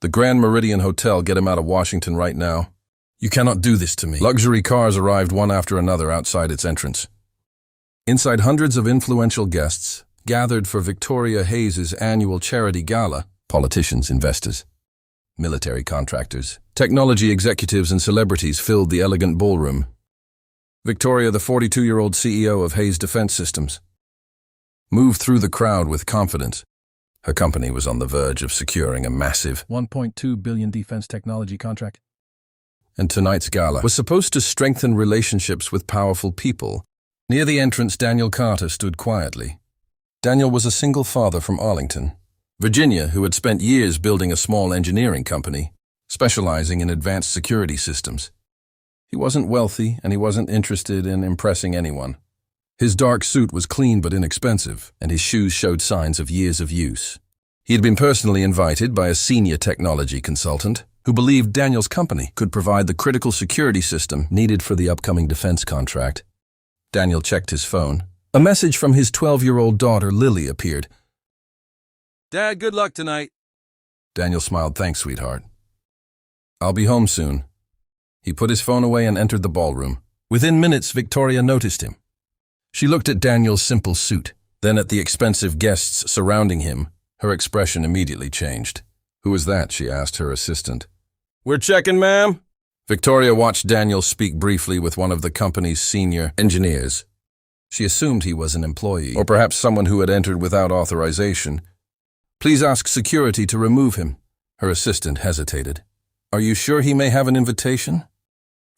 The Grand Meridian Hotel, get him out of Washington right now. You cannot do this to me. Luxury cars arrived one after another outside its entrance. Inside, hundreds of influential guests gathered for Victoria Hayes' annual charity gala. Politicians, investors, military contractors, technology executives, and celebrities filled the elegant ballroom. Victoria, the 42-year-old CEO of Hayes Defense Systems, moved through the crowd with confidence. Her company was on the verge of securing a massive $1.2 billion defense technology contract. And tonight's gala was supposed to strengthen relationships with powerful people. Near the entrance, Daniel Carter stood quietly. Daniel was a single father from Arlington, Virginia, who had spent years building a small engineering company, specializing in advanced security systems. He wasn't wealthy, and he wasn't interested in impressing anyone. His dark suit was clean but inexpensive, and his shoes showed signs of years of use. He had been personally invited by a senior technology consultant who believed Daniel's company could provide the critical security system needed for the upcoming defense contract. Daniel checked his phone. A message from his 12-year-old daughter, Lily, appeared. Dad, good luck tonight. Daniel smiled. Thanks, sweetheart. I'll be home soon. He put his phone away and entered the ballroom. Within minutes, Victoria noticed him. She looked at Daniel's simple suit, then at the expensive guests surrounding him. Her expression immediately changed. Who is that? She asked her assistant. We're checking, ma'am. Victoria watched Daniel speak briefly with one of the company's senior engineers. She assumed he was an employee, or perhaps someone who had entered without authorization. Please ask security to remove him. Her assistant hesitated. Are you sure he may have an invitation?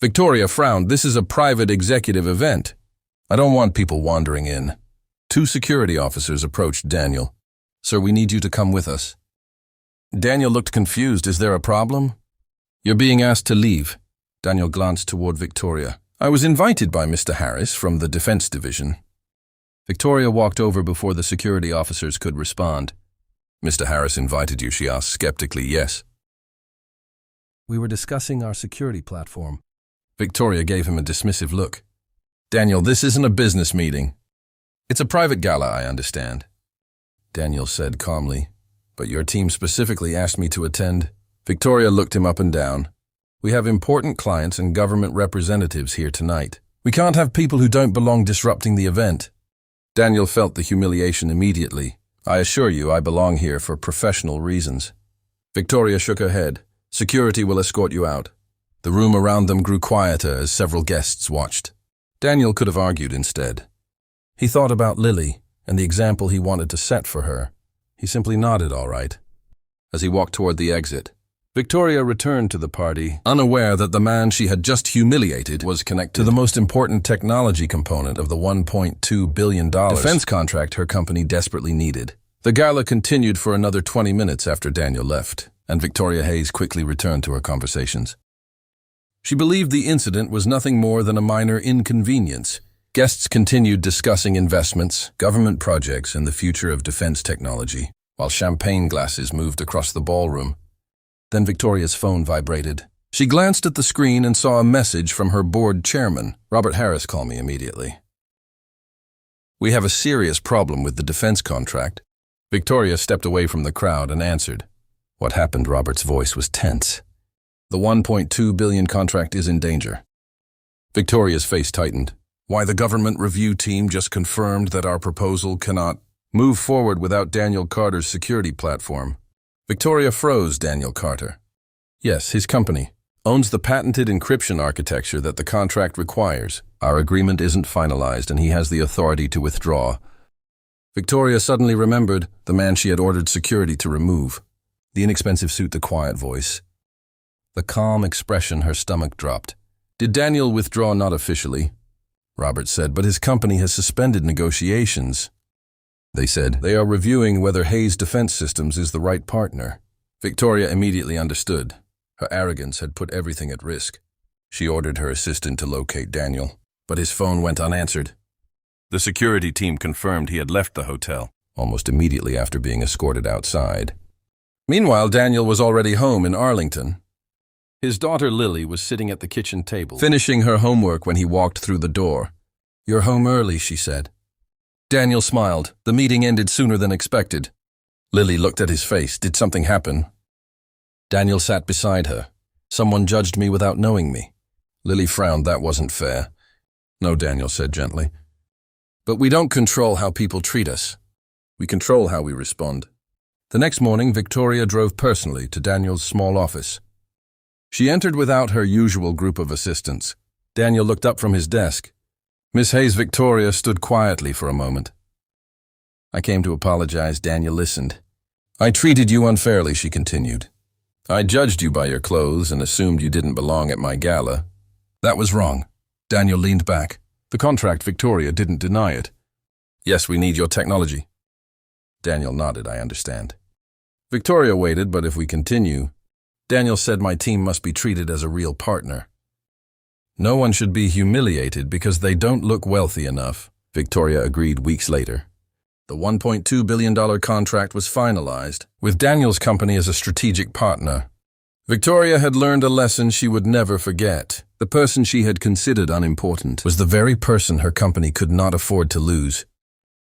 Victoria frowned. This is a private executive event. I don't want people wandering in. Two security officers approached Daniel. Sir, we need you to come with us. Daniel looked confused. Is there a problem? You're being asked to leave. Daniel glanced toward Victoria. I was invited by Mr. Harris from the Defense Division. Victoria walked over before the security officers could respond. Mr. Harris invited you, she asked skeptically. Yes. We were discussing our security platform. Victoria gave him a dismissive look. Daniel, this isn't a business meeting. It's a private gala, I understand. Daniel said calmly, but your team specifically asked me to attend. Victoria looked him up and down. We have important clients and government representatives here tonight. We can't have people who don't belong disrupting the event. Daniel felt the humiliation immediately. I assure you, I belong here for professional reasons. Victoria shook her head. Security will escort you out. The room around them grew quieter as several guests watched. Daniel could have argued instead. He thought about Lily and the example he wanted to set for her. He simply nodded all right. As he walked toward the exit, Victoria returned to the party, unaware that the man she had just humiliated was connected to the most important technology component of the $1.2 billion defense contract her company desperately needed. The gala continued for another 20 minutes after Daniel left, and Victoria Hayes quickly returned to her conversations. She believed the incident was nothing more than a minor inconvenience. Guests continued discussing investments, government projects, and the future of defense technology, while champagne glasses moved across the ballroom. Then Victoria's phone vibrated. She glanced at the screen and saw a message from her board chairman. Robert Harris, call me immediately. We have a serious problem with the defense contract. Victoria stepped away from the crowd and answered. What happened? Robert's voice was tense. The $1.2 billion contract is in danger. Victoria's face tightened. Why, the government review team just confirmed that our proposal cannot move forward without Daniel Carter's security platform. Victoria froze. Daniel Carter. Yes, his company owns the patented encryption architecture that the contract requires. Our agreement isn't finalized and he has the authority to withdraw. Victoria suddenly remembered the man she had ordered security to remove. The inexpensive suit, the quiet voice. The calm expression, her stomach dropped. Did Daniel withdraw? Not officially, Robert said, but his company has suspended negotiations. They said they are reviewing whether Hayes Defense Systems is the right partner. Victoria immediately understood. Her arrogance had put everything at risk. She ordered her assistant to locate Daniel, but his phone went unanswered. The security team confirmed he had left the hotel almost immediately after being escorted outside. Meanwhile, Daniel was already home in Arlington. His daughter Lily was sitting at the kitchen table, finishing her homework when he walked through the door. You're home early, she said. Daniel smiled. The meeting ended sooner than expected. Lily looked at his face. Did something happen? Daniel sat beside her. Someone judged me without knowing me. Lily frowned. That wasn't fair. No, Daniel said gently. But we don't control how people treat us. We control how we respond. The next morning, Victoria drove personally to Daniel's small office. She entered without her usual group of assistants. Daniel looked up from his desk. Miss Hayes Victoria stood quietly for a moment. I came to apologize. Daniel listened. I treated you unfairly, she continued. I judged you by your clothes and assumed you didn't belong at my gala. That was wrong. Daniel leaned back. The contract, Victoria didn't deny it. Yes, we need your technology. Daniel nodded. I understand. Victoria waited, but if we continue, Daniel said my team must be treated as a real partner. No one should be humiliated because they don't look wealthy enough, Victoria agreed weeks later. The $1.2 billion contract was finalized, with Daniel's company as a strategic partner. Victoria had learned a lesson she would never forget. The person she had considered unimportant was the very person her company could not afford to lose.